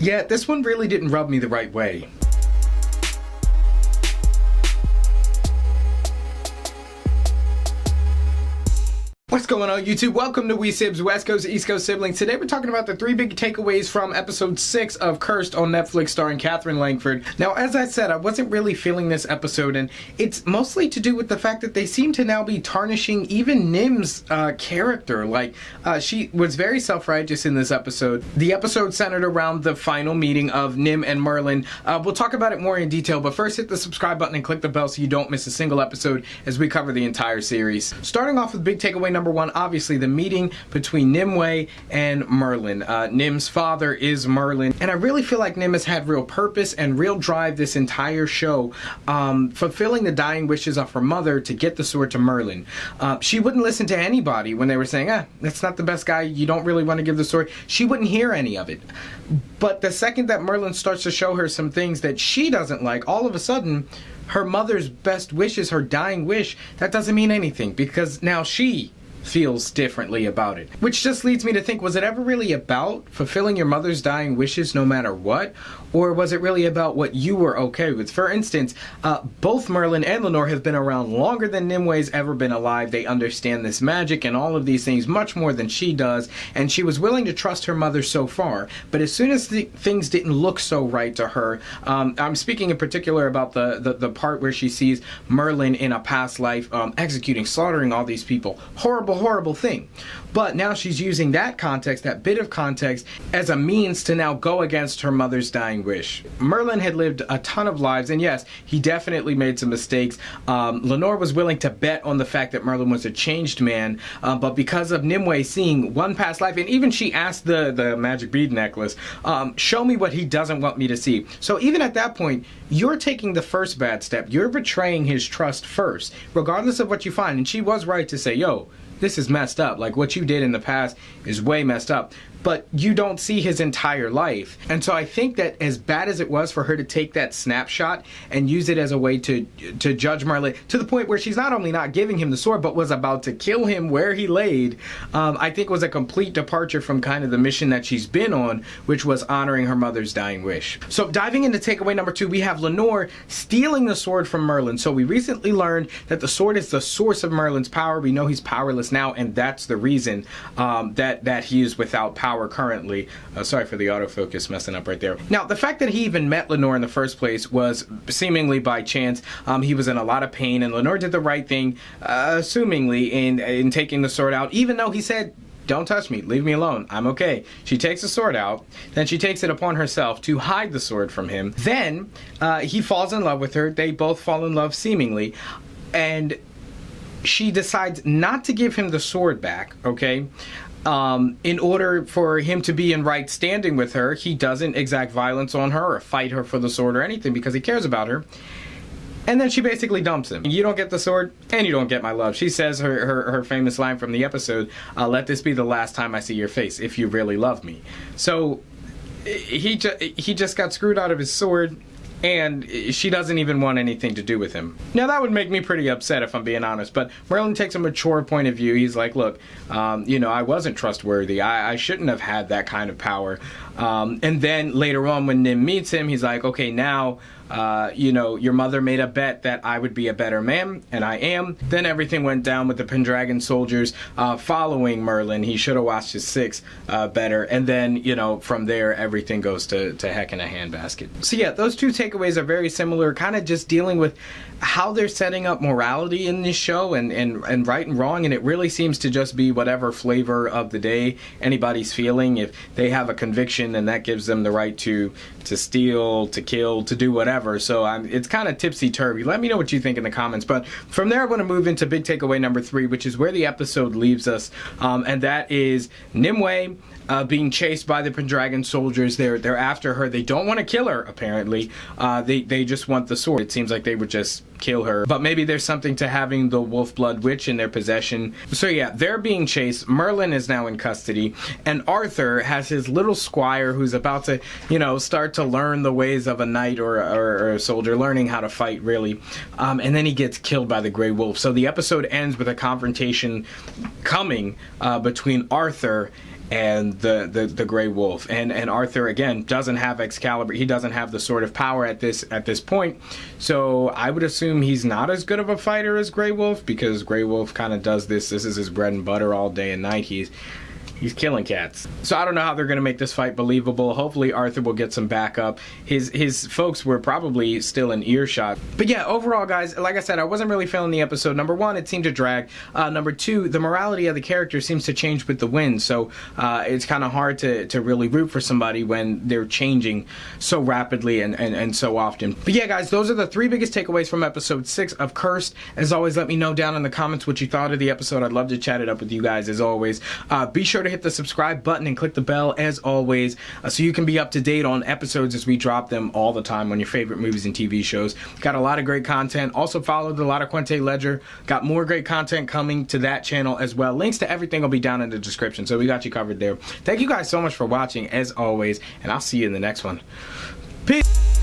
Yeah, this one really didn't rub me the right way. What's going on, YouTube? Welcome to We Sibs, West Coast, East Coast siblings. Today we're talking about the 3 big takeaways from episode 6 of Cursed on Netflix, starring Catherine Langford. Now, as I said, I wasn't really feeling this episode, and it's mostly to do with the fact that they seem to now be tarnishing even Nim's character. Like, she was very self-righteous in this episode. The episode centered around the final meeting of Nim and Merlin. We'll talk about it more in detail, but first hit the subscribe button and click the bell so you don't miss a single episode as we cover the entire series. Starting off with big takeaway number 1, obviously the meeting between Nimue and Merlin. Nim's father is Merlin, and I really feel like Nim has had real purpose and real drive this entire show, fulfilling the dying wishes of her mother to get the sword to Merlin. She wouldn't listen to anybody when they were saying, that's not the best guy, you don't really want to give the sword. She wouldn't hear any of it. But the second that Merlin starts to show her some things that she doesn't like, all of a sudden, her mother's best wishes, her dying wish, that doesn't mean anything, because now she feels differently about it. Which just leads me to think, was it ever really about fulfilling your mother's dying wishes no matter what? Or was it really about what you were okay with? For instance, both Merlin and Lenore have been around longer than Nimue's ever been alive. They understand this magic and all of these things much more than she does, and she was willing to trust her mother so far. But as soon as things didn't look so right to her, I'm speaking in particular about the part where she sees Merlin in a past life executing, slaughtering all these people. Horrible thing. But now she's using that context, that bit of context, as a means to now go against her mother's dying wish. Merlin had lived a ton of lives, and yes, he definitely made some mistakes. Lenore was willing to bet on the fact that Merlin was a changed man, but because of Nimue seeing one past life, and even she asked the magic bead necklace, show me what he doesn't want me to see. So even at that point, you're taking the first bad step. You're betraying his trust first, regardless of what you find. And she was right to say, yo, this is messed up. Like, what you did in the past is way messed up. But you don't see his entire life. And so I think that as bad as it was for her to take that snapshot and use it as a way to judge Merlin, to the point where she's not only not giving him the sword, but was about to kill him where he laid, I think was a complete departure from kind of the mission that she's been on, which was honoring her mother's dying wish. So diving into takeaway number 2, we have Lenore stealing the sword from Merlin. So we recently learned that the sword is the source of Merlin's power. We know he's powerless now, and that's the reason that he is without power currently. Sorry for the autofocus messing up right there. Now, the fact that he even met Lenore in the first place was seemingly by chance. He was in a lot of pain, and Lenore did the right thing, assumingly, in taking the sword out, even though he said, don't touch me, leave me alone, I'm okay. She takes the sword out, then she takes it upon herself to hide the sword from him. Then he falls in love with her. They both fall in love seemingly, and she decides not to give him the sword back, okay? In order for him to be in right standing with her, he doesn't exact violence on her or fight her for the sword or anything because he cares about her. And then she basically dumps him. You don't get the sword, and you don't get my love. She says her famous line from the episode, let this be the last time I see your face, if you really love me. So he just got screwed out of his sword, and she doesn't even want anything to do with him. Now, that would make me pretty upset if I'm being honest, but Merlin takes a mature point of view. He's like, look, I wasn't trustworthy. I shouldn't have had that kind of power. And then later on when Nim meets him, he's like, okay, now, your mother made a bet that I would be a better man, and I am. Then everything went down with the Pendragon soldiers following Merlin. He should have watched his 6 better. And then, from there, everything goes to heck in a handbasket. So yeah, those 2 takeaways are very similar, kind of just dealing with how they're setting up morality in this show and right and wrong, and it really seems to just be whatever flavor of the day anybody's feeling. If they have a conviction, then that gives them the right to steal, to kill, to do whatever. So it's kind of tipsy-turvy. Let me know what you think in the comments. But from there, I want to move into big takeaway number 3, which is where the episode leaves us, and that is Nimue being chased by the Pendragon soldiers. They're after her. They don't want to kill her, apparently. They just want the sword. It seems like they would just kill her. But maybe there's something to having the wolf blood witch in their possession. So yeah, they're being chased. Merlin is now in custody, and Arthur has his little squire who's about to, start to learn the ways of a knight or a soldier, learning how to fight, really. And then he gets killed by the Grey Wolf. So the episode ends with a confrontation coming between Arthur and the Grey Wolf. And Arthur, again, doesn't have Excalibur. He doesn't have the Sword of Power at this point. So I would assume he's not as good of a fighter as Grey Wolf, because Grey Wolf kind of does this. This is his bread and butter all day and night. He's killing cats. So I don't know how they're going to make this fight believable. Hopefully Arthur will get some backup. His folks were probably still in earshot. But yeah, overall, guys, like I said, I wasn't really feeling the episode. Number one, it seemed to drag. Number two, the morality of the character seems to change with the wind. So it's kind of hard to really root for somebody when they're changing so rapidly and so often. But yeah, guys, those are the three biggest takeaways from episode 6 of Cursed. As always, let me know down in the comments what you thought of the episode. I'd love to chat it up with you guys, as always. Be sure to hit the subscribe button and click the bell, as always, so you can be up to date on episodes as we drop them all the time on your favorite movies and TV shows. Got a lot of great content. Also follow the Lotta Quente Ledger. Got more great content coming to that channel as well. Links to everything will be down in the description, so we got you covered there. Thank you guys so much for watching, as always, and I'll see you in the next one. Peace.